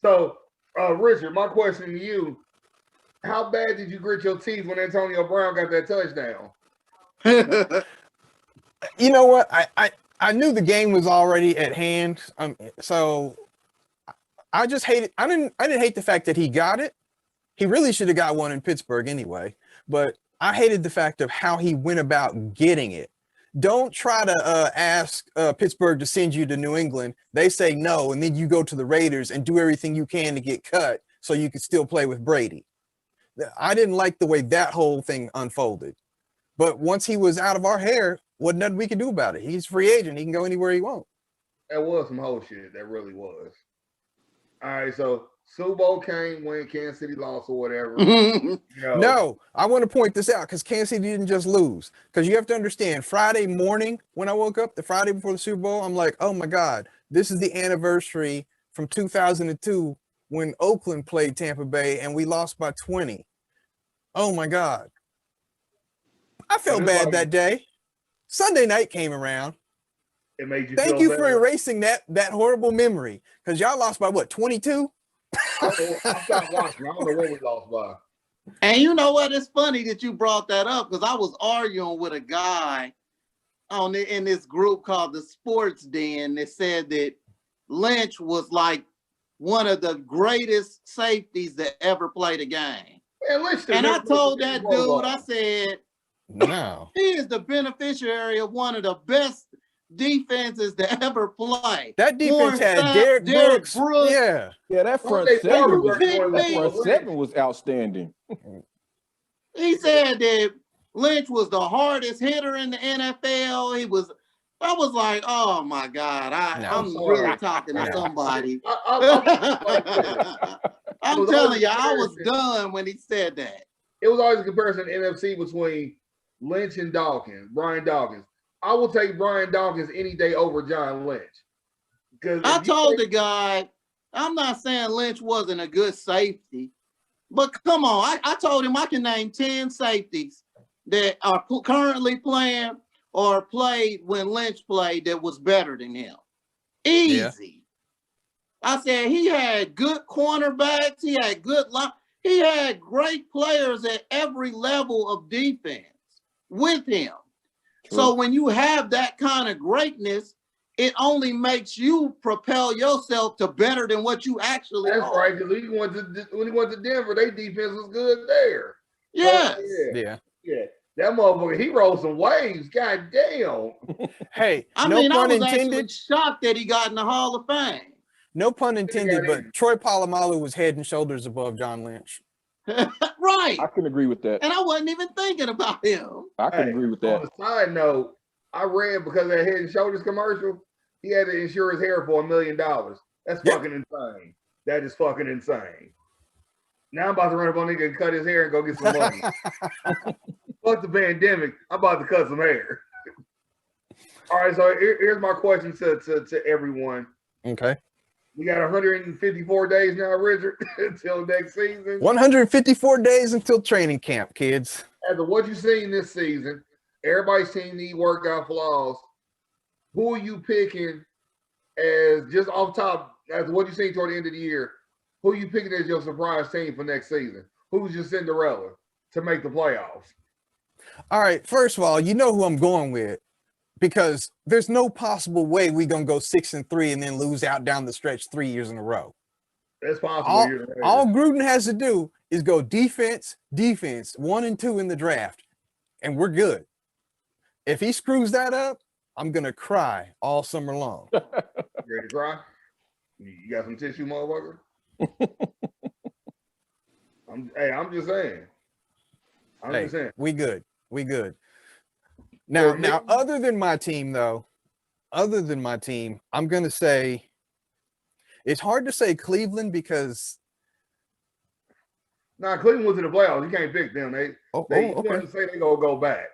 So, Richard, my question to you: how bad did you grit your teeth when Antonio Brown got that touchdown? You know what? I knew the game was already at hand. So I just hated. I didn't hate the fact that he got it. He really should have got one in Pittsburgh anyway. But I hated the fact of how he went about getting it. Don't try to ask Pittsburgh to send you to New England. They say no, and then you go to the Raiders and do everything you can to get cut so you can still play with Brady. I didn't like the way that whole thing unfolded. But once he was out of our hair, wasn't nothing we could do about it. He's a free agent. He can go anywhere he wants. That was some whole shit. That really was. All right, so Super Bowl came when Kansas City lost or whatever. You know, No, I want to point this out because Kansas City didn't just lose. Because you have to understand, Friday morning when I woke up, the Friday before the Super Bowl, I'm like, oh my God, this is the anniversary from 2002 when Oakland played Tampa Bay and we lost by 20. Oh my God. I felt bad that day. Sunday night came around. it made you. Thank feel you better. for erasing that horrible memory. Because y'all lost by what, 22? I stopped watching. I don't know what we lost by. And you know what? It's funny that you brought that up, because I was arguing with a guy in this group called the Sports Den that said that Lynch was like one of the greatest safeties that ever played a game. Man, listen, And I told that dude, I said, No. he is the beneficiary of one of the best defenses to ever play. That defense Warren had Sapp, Derek Brooks. Brooks. Yeah. Yeah, that front They seven was, probably were that going front like seven was outstanding. He said that Lynch was the hardest hitter in the NFL. He was I was like, oh my God, No. I'm sorry. really talking to No. somebody. I I'm was telling always you, I was comparison. done when he said that. It was always a comparison in NFC between Lynch and Dawkins, Brian Dawkins. I will take Brian Dawkins any day over John Lynch. Because I told the guy, I'm not saying Lynch wasn't a good safety, but come on, I told him I can name 10 safeties that are currently playing or played when Lynch played that was better than him. Easy. I said he had good cornerbacks, he had good line, he had great players at every level of defense with him. True. So when you have that kind of greatness, it only makes you propel yourself to better than what you actually That's are. right. Because when he went to Denver, their defense was good there. Yes. Yeah. That motherfucker, he rolled some waves. God damn. Hey, I no mean, I pun was actually intended. shocked that he got in the Hall of Fame. No pun intended, got in. but Troy Polamalu was head and shoulders above John Lynch. Right. I can agree with that. And I wasn't even thinking about him. I can agree with On that. a side note, I read because of that Head and Shoulders commercial, he had to insure his hair for $1 million. That's Yep. fucking insane. That is fucking insane. Now I'm about to run up on nigga and cut his hair and go get some money. Fuck the pandemic. I'm about to cut some hair. All right, so here's my question to everyone. Okay. We got 154 days now, Richard, until next season. 154 days until training camp, kids. After what you've seen this season, everybody's seen these workout flaws. Who are you picking as just off top, as what you've seen toward the end of the year? Who are you picking as your surprise team for next season? Who's your Cinderella to make the playoffs? All right. First of all, you know who I'm going with, because there's no possible way we're going to go 6-3 and then lose out down the stretch 3 years in a row. That's possible. All Gruden has to do is go defense, 1 and 2 in the draft, and we're good. If he screws that up, I'm going to cry all summer long. You ready to cry? You got some tissue, motherfucker? I'm just saying. I'm just saying. We good. We good. Now, other than my team, I'm going to say it's hard to say Cleveland because. Nah, Cleveland went to the playoffs. You can't pick them. You want to say they gonna go back.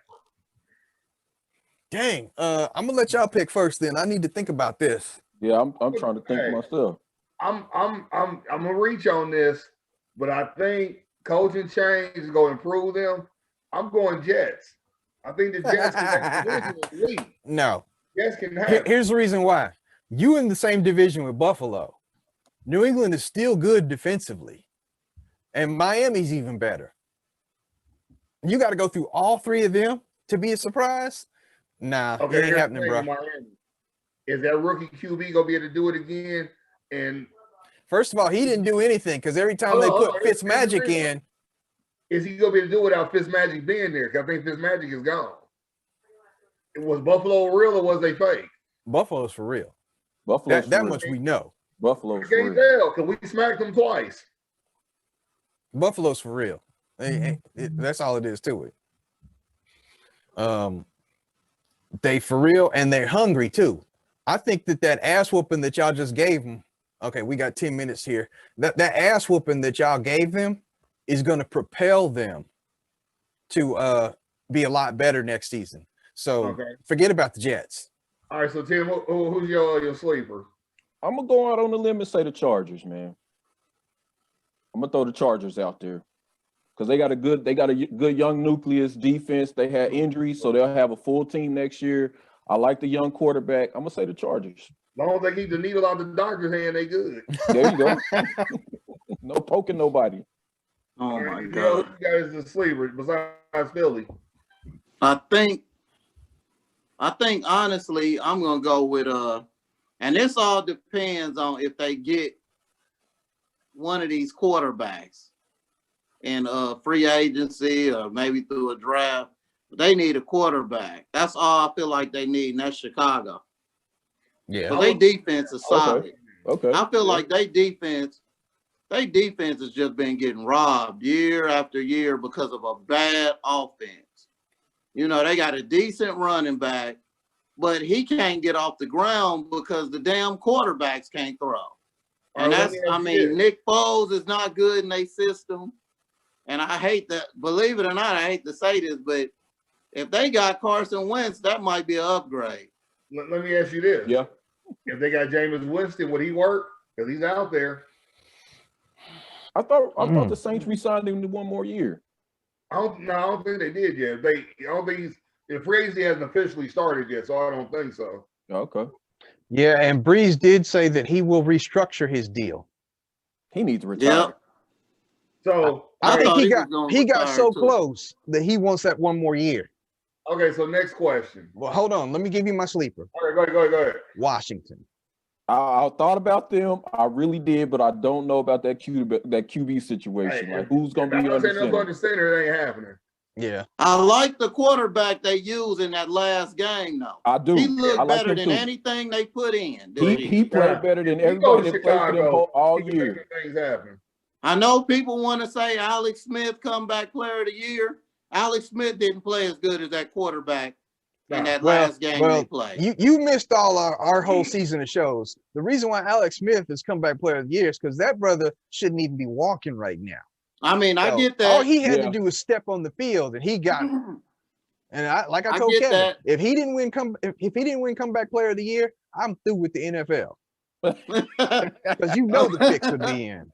Dang. I'm gonna let y'all pick first. Then I need to think about this. Yeah, I'm trying to think myself. I'm gonna reach on this, but I think coaching change is gonna improve them. I'm going Jets. I think the Jets can lead. No. Jets can have. Here's the reason why. You in the same division with Buffalo. New England is still good defensively. And Miami's even better. You got to go through all three of them to be a surprise? Nah, it ain't happening, bro. Is that rookie QB gonna be able to do it again? And first of all, he didn't do anything because every time they put Fitzmagic in. Is he gonna be able to do it without Fitzmagic being there? Because I think Fitzmagic is gone. Was Buffalo real or was they fake? Buffalo's for real. Buffalo's that much we know. Buffalo's for can't real. tell because we smacked them twice. Buffalo's for real. That's all it is to it. They for real, and they're hungry too. I think that ass whooping that y'all just gave them. Okay, we got 10 minutes here. That ass whooping that y'all gave them is going to propel them to be a lot better next season. So forget about the Jets. All right, so Tim, who's your sleeper? I'm gonna go out on the limb and say the Chargers, man. I'm gonna throw the Chargers out there because they got a good young nucleus defense. They had injuries, so they'll have a full team next year. I like the young quarterback. I'm gonna say the Chargers. As long as they keep the needle out the doctor's hand, they good. There you go. No poking nobody. Oh my God! You guys the sleeper besides Philly. I think honestly, I'm gonna go with and this all depends on if they get one of these quarterbacks in free agency or maybe through a draft. They need a quarterback. That's all I feel like they need, and that's Chicago. Yeah. But their defense is solid. Okay. I feel like their defense has just been getting robbed year after year because of a bad offense. You know, they got a decent running back, but he can't get off the ground because the damn quarterbacks can't throw. And Let that's, me I ask you mean, this. Nick Foles is not good in their system. And I hate that, believe it or not, I hate to say this, but if they got Carson Wentz, that might be an upgrade. Let me ask you this. Yeah. If they got Jameis Winston, would he work? Because he's out there. I thought the Saints re-signed him to one more year. I don't think they did yet. I don't think the free agency hasn't officially started yet, so I don't think so. Okay. Yeah, and Breeze did say that he will restructure his deal. He needs to retire. Yep. So I I think thought he he was got gonna he got retire, so too. close that he wants that one more year. okay, so next question. Well, hold on. Let me give you my sleeper. All right, go ahead. Washington. I thought about them. I really did, but I don't know about that QB situation. Hey, like, who's going to be I'm under saying up center? under center, it ain't happening. Yeah. I like the quarterback they used in that last game, though. I do. He looked I like better him than too. anything they put in. He played better than He go everybody to that played for them Chicago. all He can year. make things happen. I know people want to say Alex Smith comeback player of the year. Alex Smith didn't play as good as that quarterback in that last game they played. You missed all our whole season of shows. The reason why Alex Smith is comeback player of the year is because that brother shouldn't even be walking right now. I mean, I So, get that. all he had Yeah. to do was step on the field, and he got it. And I I told get Kevin, that. if he didn't win comeback player of the year, I'm through with the NFL because you know the picks would be in.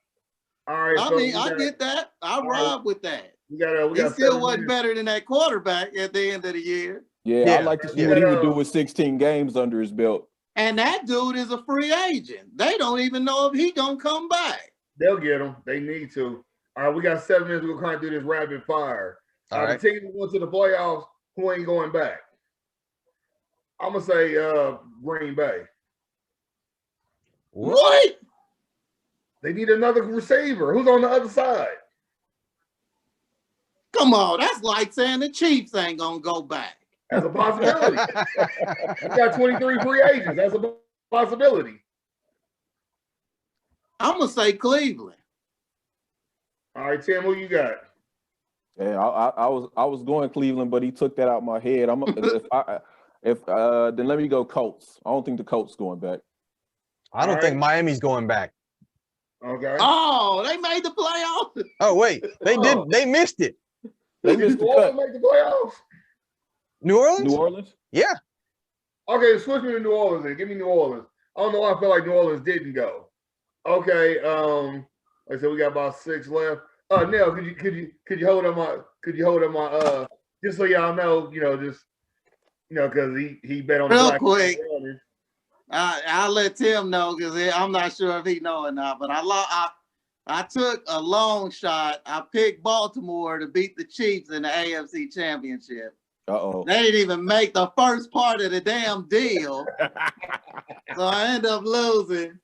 All right. I so mean, we I got- get that. I right. ride with that. We got He still 7 wasn't minutes. better than that quarterback at the end of the year. Yeah, Yeah. I'd like to see Yeah. what he would do with 16 games under his belt. And that dude is a free agent. They don't even know if he gonna come back. They'll get him. They need to. All right, we got 7 minutes. We're going to kind of do this rapid fire. All right. The team who went to the playoffs, who ain't going back? I'm going to say Green Bay. What? They need another receiver. Who's on the other side? Come on, that's like saying the Chiefs ain't gonna go back. That's a possibility. We got 23 free agents. That's a possibility. I'm gonna say Cleveland. All right, Tim, who you got? Yeah, I was going Cleveland, but he took that out of my head. Then let me go Colts. I don't think the Colts going back. I don't think Miami's going back. Okay. Oh, they made the playoffs. Oh wait, they did. They missed it. They missed the New Orleans cut. make the playoffs? New Orleans. New Orleans? Yeah. Okay, switch me to New Orleans then. Give me New Orleans. I don't know why I feel like New Orleans didn't go. Okay, like I said, we got about 6 left. Nell, could you hold up my just so y'all know, because he bet on the Real Black quick. Runners. I'll let Tim know because I'm not sure if he know or not. But I took a long shot. I picked Baltimore to beat the Chiefs in the AFC Championship. Uh-oh. They didn't even make the first part of the damn deal. So I ended up losing.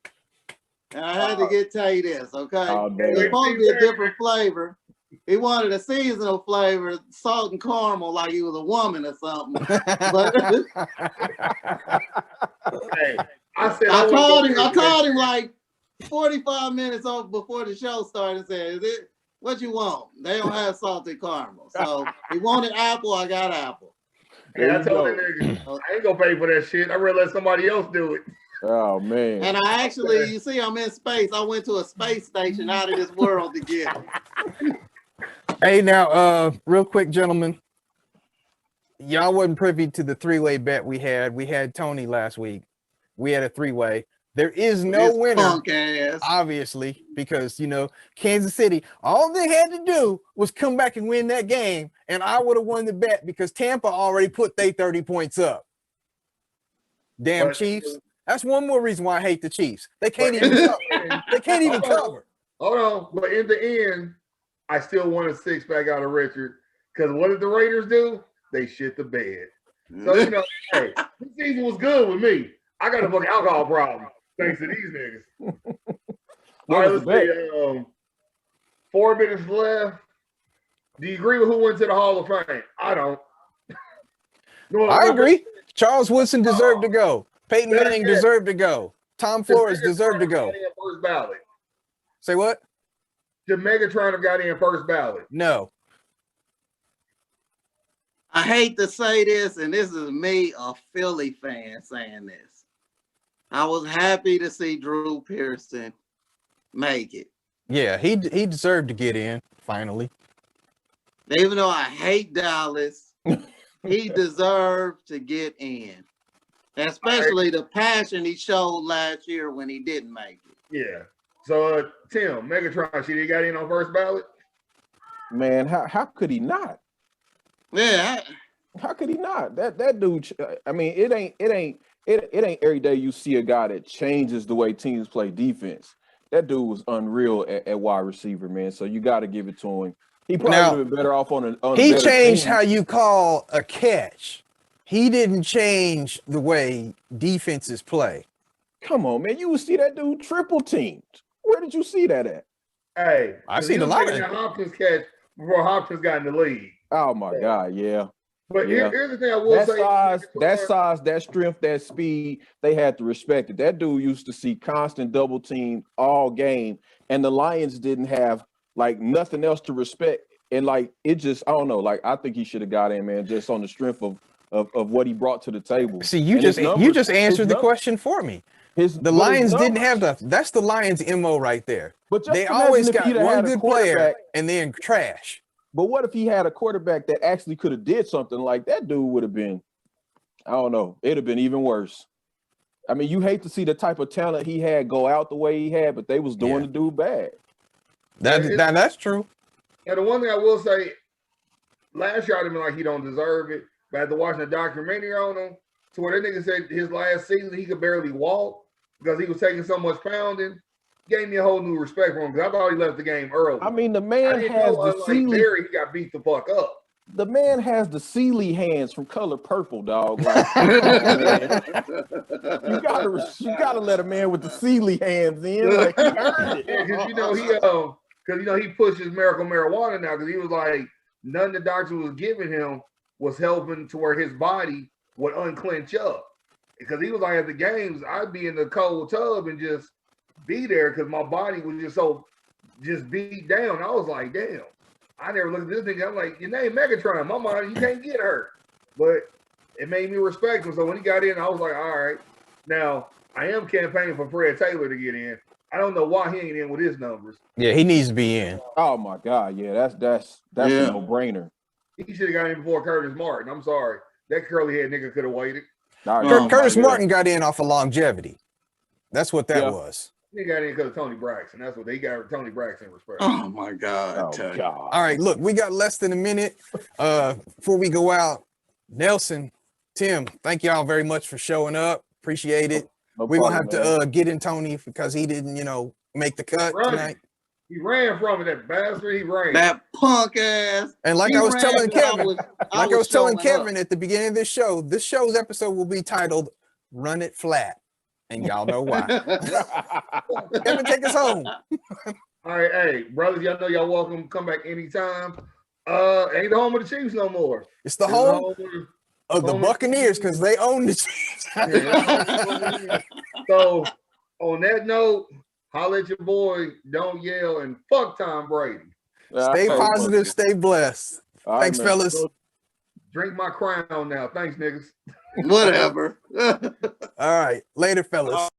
And I had to tell you this, okay? Oh, It's man. supposed to be a different flavor. He wanted a seasonal flavor, salt and caramel, like he was a woman or something. But Hey, I said I wasn't called him like 45 minutes before the show started and said, "Is it what you want?" They don't have salted caramel. So he wanted apple, I got apple. Hey, I There you told go. that nigga, I ain't gonna pay for that shit. I'd rather let somebody else do it. Oh, man. And I actually, you see, I'm in space. I went to a space station out of this world to get it. Hey, now, real quick, gentlemen. Y'all wasn't privy to the 3-way bet we had. We had Tony last week. We had a 3-way. There is no This winner, punk ass. obviously, because Kansas City, all they had to do was come back and win that game, and I would have won the bet because Tampa already put their 30 points up. Damn But- Chiefs. That's one more reason why I hate the Chiefs. They can't even cover. They can't even cover. Hold on, but in the end, I still want a 6-pack out of Richard. Because what did the Raiders do? They shit the bed. So hey, this season was good with me. I got a fucking alcohol problem thanks to these niggas. All right, was let's the see. 4 minutes left. Do you agree with who went to the Hall of Fame? I don't. No, I agree. Charles Woodson deserved to go. Peyton Manning deserved to go. Tom Flores deserved to go. First ballot. Say what? Did Megatron have got in first ballot? No. I hate to say this, and this is me, a Philly fan, saying this. I was happy to see Drew Pearson make it. Yeah, he deserved to get in finally. Even though I hate Dallas, he deserved to get in. Especially the passion he showed last year when he didn't make it. Yeah. So Tim, Megatron, he got in on first ballot. Man, how could he not? Yeah. How could he not? That dude. I mean, it ain't every day you see a guy that changes the way teams play defense. That dude was unreal at wide receiver, man. So you got to give it to him. He probably would have been better off on a. He changed how you call a catch. He didn't change the way defenses play. Come on, man. You would see that dude triple teamed. Where did you see that at? Hey, I've seen a lot of that Hopkins catch before Hopkins got in the league. Oh my God, yeah. But Yeah. here's the thing I will say: that size, that strength, that speed, they had to respect it. That dude used to see constant double team all game, and the Lions didn't have like nothing else to respect. And like it just, I don't know. Like I think he should have got in, man, just on the strength of what he brought to the table. See, you just answered the question for me. The Lions didn't have that's the Lions' MO right there. But they always got one good player and then trash. But what if he had a quarterback that actually could have did something like that? Dude would have been, I don't know, it'd have been even worse. I mean, you hate to see the type of talent he had go out the way he had, but they was doing the dude bad. That's true. Now, the one thing I will say, last year I'd have been like he don't deserve it, but after watching a documentary on him, to where that nigga said his last season he could barely walk because he was taking so much pounding, gave me a whole new respect for him because I thought he left the game early. I mean, the man has the Sealy. He got beat the fuck up. The man has the Sealy hands from Color Purple, dog. Like, you gotta let a man with the Sealy hands in. Like, he earned it. Yeah, because he pushes miracle marijuana now because he was like none the doctor was giving him was helping to where his body would unclench up. Because he was like at the games, I'd be in the cold tub and just be there because my body was just beat down. I was like, damn. I never looked at this nigga. I'm like, your name Megatron. My mind, you can't get hurt. But it made me respect him. So when he got in, I was like, all right. Now, I am campaigning for Fred Taylor to get in. I don't know why he ain't in with his numbers. Yeah, he needs to be in. Oh my God, yeah, that's a no-brainer. He should have got in before Curtis Martin. I'm sorry. That curly head nigga could have waited. Curtis Martin got in off of longevity. That's what that was. He got in because of Tony Braxton. That's what they got Tony Braxton respect. Oh my God. Oh, God. All right, look, we got less than a minute before we go out. Nelson, Tim, thank y'all very much for showing up. Appreciate it. We're gonna have to get in Tony because he didn't, make the cut tonight. He ran from it, that bastard. He ran. That punk ass. And like I was telling Kevin, at the beginning of this show's episode will be titled "Run It Flat," and y'all know why. Kevin, take us home. All right, hey, brothers, y'all know y'all welcome. Come back anytime. Ain't the home of the Chiefs no more. It's the home of the Buccaneers because they own the Chiefs. So, on that note, holla at your boy, don't yell, and fuck Tom Brady. Stay positive, stay blessed. Thanks, fellas. Drink my crown now. Thanks, niggas. Whatever. All right. Later, fellas.